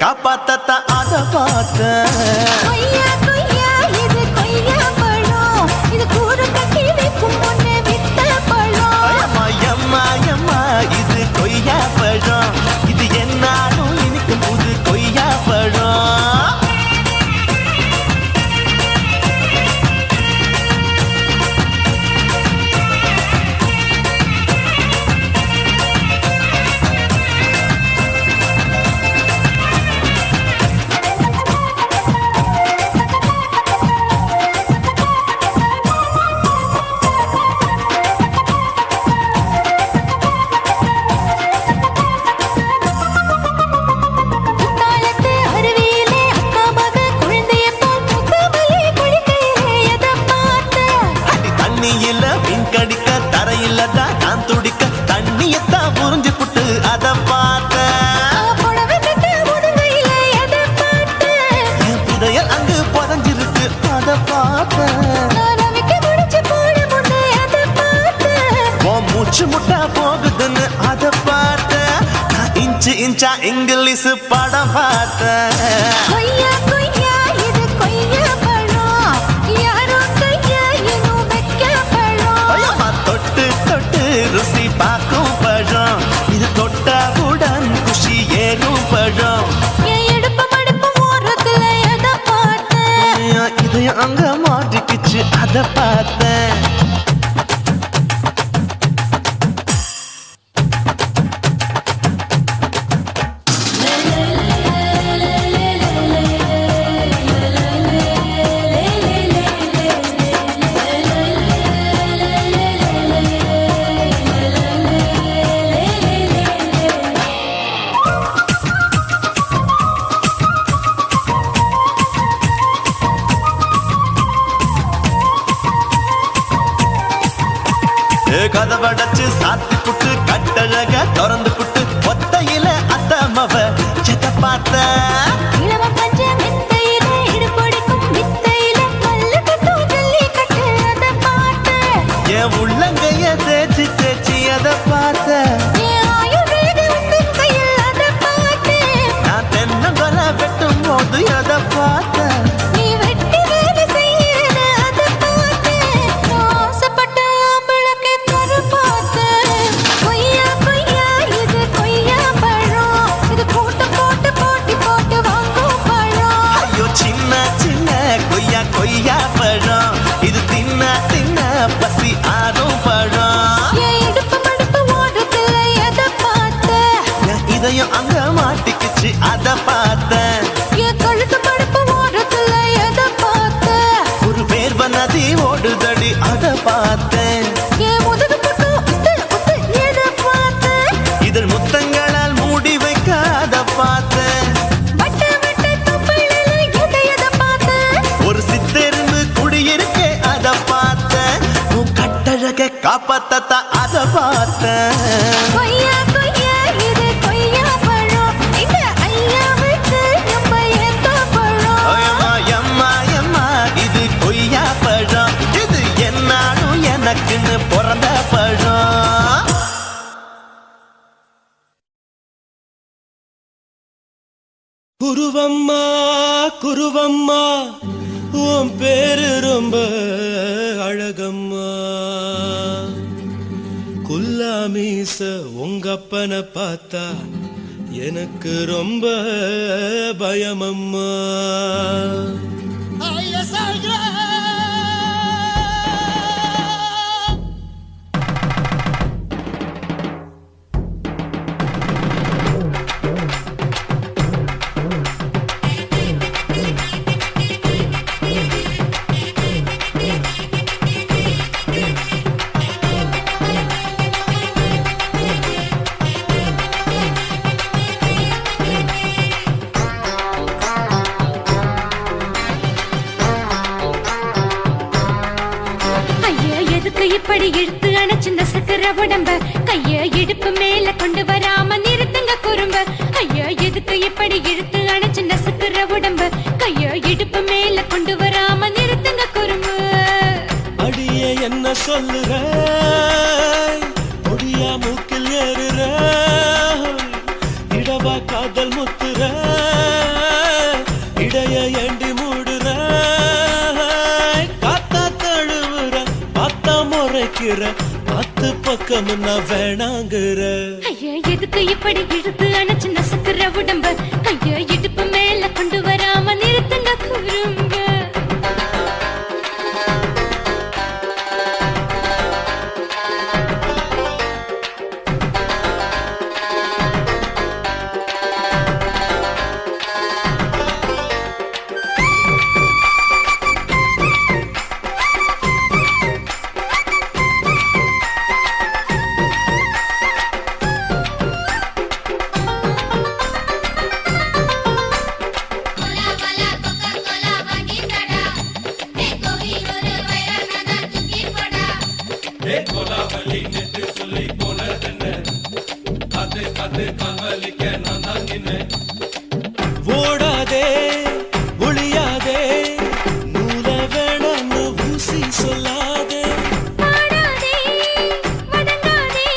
காப்பாத்தத்தான் அத பார்த்தேன். கொய்யா கொய்யா இது கொய்யா பழம், இது கூடு கட்டி வைக்கும் முன்னே வித்த பழம். அம்மா அம்மா அம்மா இது கொய்யா பழம், இது என்னாலும் இனிக்கும் புது கொய்யா பழம். குத்தாலத்து அருவியிலே அக்கா மக குழந்தைய போல் முகமலே குளிக்கையிலே எதை பார்த்தேன். அடி தண்ணியில மீன் கடிக்க தரையில தான் நான் துடிக்க தண்ணியத்தான் புரிஞ்சு புட்டு அத பார்த்தேன். புடவை கட்ட முதுகையிலே எதை பார்த்தேன். என் புதையல் அங்கு புதஞ்சிருக்கு அத பார்த்தேன். நான் அவிக்க முடிச்சு போட முன்னே எதை பார்த்தேன். உன் மூச்சு முட்டா போகுதுன்னு அத பார்த்தேன். நான் இன்ச்சு இன்ச்சா இங்கிலீஷ் படம் பார்த்தேன். கொய்யா கொய்யா இது கொய்யா பழம், யாரோ கையா இன்னும் வைக்க பழம். ஐயம்மா தொட்டு தொட்டு ருசி பார்க்கும் பழம், இது தொட்டாவுடன் குஷி ஏறும் பழம். என் இடுப்பு மடுப்பு ஓரத்துல எதை பார்த்தேன். என் இதயம் அங்க மாட்டிக்கிச்சு அத பார்த்தேன். கதவடைச்சு சாத்தி புட்டு கட்டழக திறந்து புட்டு ஒத்தையில அத்தமவ செத்த பார்த்த. இளவம் பஞ்ச மெத்தையிலே இடுப்பொடிக்கும் வித்தையிலே மல்லு கட்டும் ஜல்லிக்கட்டு அதை பார்த்தேன். என் உள்ளங்கைய தேய்ச்சி தேய்ச்சி அத பார்த்த. என் ஆயுர்வேத உந்தன் கையில் அதை பார்த்தேன். நான் தென்னங்கொலை வெட்டும் போது அத பார்த்த. நீ வெட்டி வேலை செய்யறது அதை பார்த்தேன். நான் ஆசைப்பட்ட ஆம்பளுக்கு தர பார்த்தேன். கொய்யா கொய்யா இது கொய்யா பழம், இது கூட்டு போட்டு போட்டி போட்டு வாங்கும் பழம். ஐயோ சின்ன சின்ன கொய்யா கொய்யா பழம், இது தின்ன தின்ன பசி ஆறும் பழம். என் இடுப்பு மடுப்பு ஓரத்துல எதை பார்த்தேன். என் இதயம் அங்க மாட்டிக்கிச்சு அத பார்த்தேன். என் கழுத்து மடுப்பு ஓரத்துல எதை பார்த்தேன். ஒரு வேர்வ நதி ஓடுதடி அத பார்த்தேன். என் முதுகு பக்கம் உத்து உத்து எதை பார்த்தேன். இதழ் முத்தங்களால் மூடி வைக்க அத பார்த்தேன். வட்ட வட்ட தொப்பையில எதை பார்த்தேன். ஒரு சித்தெரும்பு குடியிருக்கே அத பார்த்தேன். உன் கட்டழக காப்பாத்தத்தான் அத பார்த்தேன். கொய்யா கொய்யா இது கொய்யா பழம், இந்த ஐயாவுக்கு நம்ம ஏத்த பழம். அம்மா அம்மா அம்மா இது கொய்யா பழம், இது என்னாலும் எனக்குன்னு பிறந்த பழம். குருவம்மா குருவம்மா உன் பேரு ரொம்ப அழகம்மா. குல்லாமீச உங்க அப்பனை பார்த்தா எனக்கு ரொம்ப பயமம்மா. இப்படி இழுத்து அணைச்சிருந்த சக்கர உடம்ப கைய இடுப்பு மேல கொண்டு வராம நிறுத்துங்க குறும்ப. ஐயா எதுக்கு இப்படி இழுத்து அணைச்சிருந்த சக்கர உடம்ப கைய இடுப்பு மேல கொண்டு வராம நிறுத்துங்க குறும்பு. அடியே என்ன சொல்லுற, பொடியா மூக்கில் ஏறுற, இடவா காதல் முத்துற. வாங்குற அத்து பக்கம் நான் வேணாங்குற ஐயா எதுக்கு இப்படி இழுத்து அணைச்சு நசுக்குற உடம்ப ஐயா இடுப்பு மேல கொண்டு வராம நிறுத்துங்க குறும்ப ஓடாதே ஒளியாதே நூல வேணான்னு ஊசி சொல்லாதே பாடாதே வதங்காதே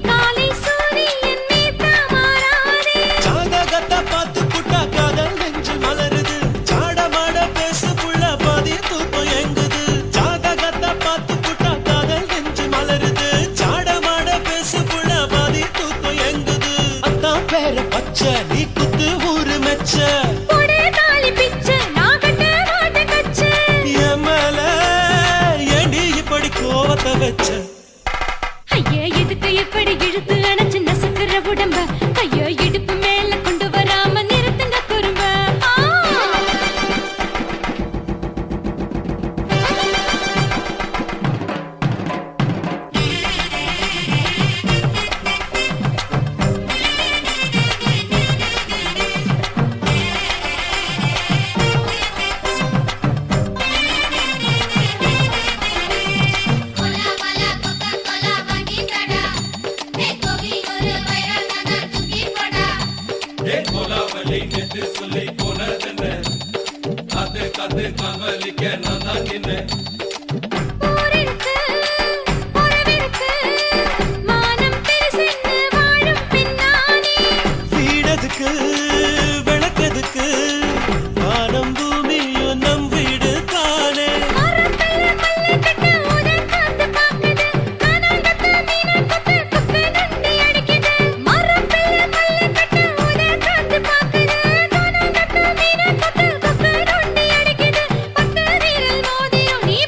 காலை சூரியன் மீதா மாறாதே ஜாதகத்தை பார்த்து புட்டா காதல் நெஞ்சு மலருது சாடமாட பேசு புள்ள பாதி தூக்கம் எங்குது ஜாதகத்தை பார்த்து புட்டா காதல் நெஞ்சு மலருது சாடமாட பேசு புள்ள பாதி தூக்கம் எங்குது அத்தான் பேர பச்சை நீ குத்து ஊரு மெச்ச போடே தாலி பிச்சை நான் கட்ட மாட்ட கச்சை என் மேல ஏண்டி இப்படி கோவத்தை வச்ச ஐயா எதுக்கு இப்படி இழுத்து அணைச்சு நசுக்குற உடம்ப ஐயா இடுப்பு மேல கொண்டு வராம நிறுத்துங்க குறும்ப ஊரிருக்கு உறவிருக்கு மானம் பெருசென்னு வாழும் பின்னானே வீடதுக்கு விளக்கதுக்கு வானம் பூமியும் நம் வீடு தானே மரத்துல மல்லி கட்டு உதர் காத்து பாக்குது கானாங்கத்து மீனாங்கத்து குக்கு நண்டி அடிக்குது மரத்துல மல்லி கட்டு உதர் காத்து பாக்குது கானாங்கத்து மீனாங்கத்து குக்கு நண்டி அடிக்குது பத்து வீரல் மோதியும் நீ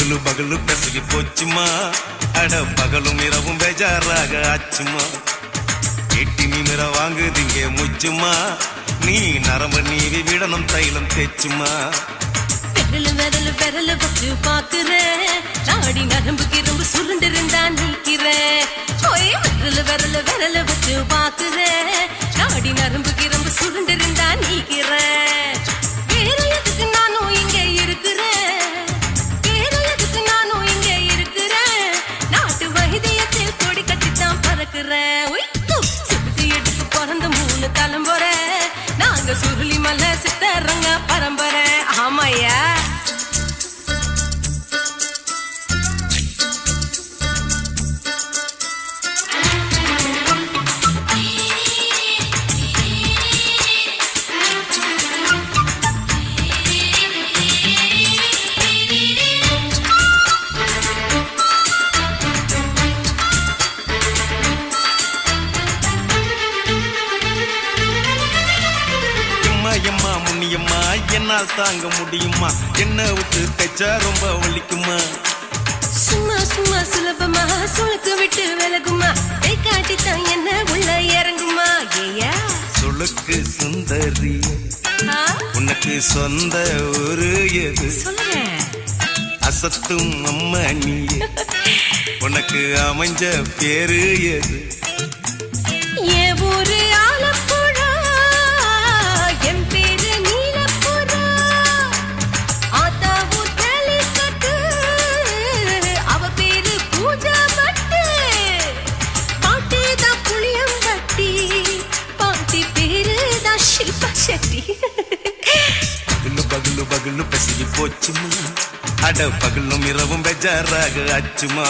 பகலு பகலு பெசகி போச்சுமா அட பகலும் இரவும் பேஜாராக ஆச்சுமா எட்டி நிமிர வாங்குதிங்க முச்சுமா நீ நரம்பு நீவி விடணும் தைலம் தேச்சுமா விரல் விரல் வச்சு பாக்குறேன் நாடி நரம்பு கிரம்பு சுருண்டு இருந்தா நீக்கிறேன் விரல் வச்சு பாக்குறேன் நாடி நரம்பு கிரம்பு சுருண்டு இருந்தா நீக்கிறேன் வேற எதுக்கு நானும் இங்க இருக்கிறேன் வேற எதுக்கு நானும் இங்க இருக்கிறேன் நாட்டு வைத்தியத்தில் கொடி கட்டித்தான் பறக்குறேன் சுத்தி எடுத்து பிறந்த 3 தலைமுறை நாங்க சுருளி மலை சித்தரங்க பரம்பரை ஆமாயா எம்மா முன்னியம்மா என்னால் தாங்க முடியுமா என்ன விட்டு தைச்சா ரொம்ப வலிக்குமா சும்மா சும்மா சுலபமா சுளுக்கு விட்டு விலகுமா கை காட்டித்தான் என்ன உள்ள இறங்குமா ஏயா சுளுக்கு சுந்தரி உனக்கு சொந்த ஊரு எது சொல்றேன் அசத்தும் அம்மா நீ உனக்கு அமைஞ்ச பேரு எது என் ஊரு ஆலப்புழா என் பேரு நீலப்புறா ஆத்தாவு தெளிக்கட்டு அவ பேரு பூஜா பட்டு பாட்டி தான் புளியம்பட்டி பாட்டி பேரு தான் ஷில்பா செட்டி பகலு பகலு பகலு பெசகி போச்சுமா அட பகலும் இரவும் பெஜாராக ஆச்சுமா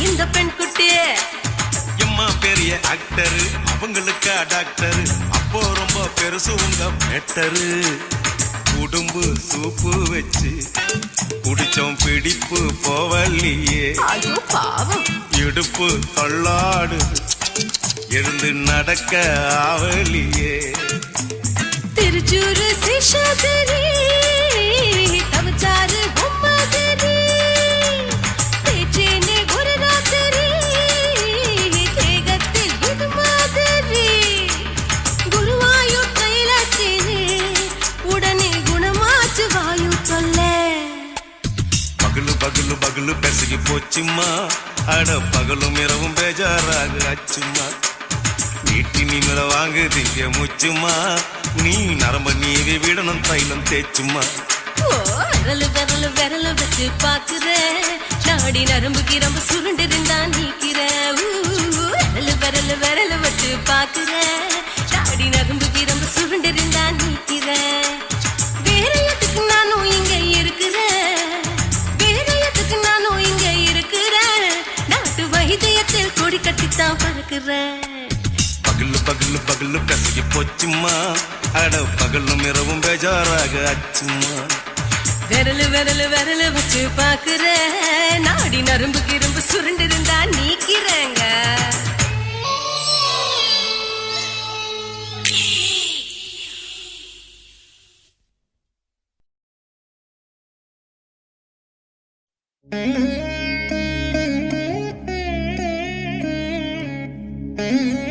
இந்த பெண் குட்டி எம்மா பெரிய ஆக்டர் அவங்களுக்கா டாக்டர் அப்போ ரொம்ப பெருசு உங்க மேட்டரு குடும்பு சூப்பு வச்சு குடிச்சோம் பிடிப்பு போவல்லையே ஐயோ பாவம் இடுப்பு தள்ளாடு எழுந்து நடக்க ஆவலியே திருச்சூரு சிஷாதிரி தவச்சாரு பொம்மாதிரி பேச்சேனே ஒரு ராத்திரி தேகத்தில் இது மாதிரி குருவாயூர் கைலாச்சேனே உடனே குணமாச்சு வாயு சொல்ல பகலு பகலு பகலு பெசகி போச்சுமா அட பகலும் இரவும் பேஜாராக ஆச்சுமா நீட்டி நீங்கள வாங்குதீங்க முச்சுமா நீ நரம்ப நீவி விடணும் தைலம் தேச்சுமா விரல் வச்சு பாக்குறேன் நாடி நரம்பு கிரம்பு சுருண்டு இருந்தா நீக்கிறேன் விரல் வச்சு பாக்குறேன் நாடி நரம்பு கிரம்பு சுருண்டு இருந்தா நீக்கிறேன் வேற எதுக்கு நானும் இங்க இருக்கிறேன் வேற எதுக்கு நானும் இங்க இருக்கிறேன் நாட்டு வைத்தியத்தில் கொடி கட்டித்தான் பறக்குறேன் பகலு பகலு பகலு பெசகி போச்சுமா அட பகலும் இரவும் பேஜாராக ஆச்சுமா விரல் வச்சு பாக்குறேன் நாடி நரம்பு கிரம்பு சுருண்டு இருந்தா நீக்கிறேங்க Mm-hmm.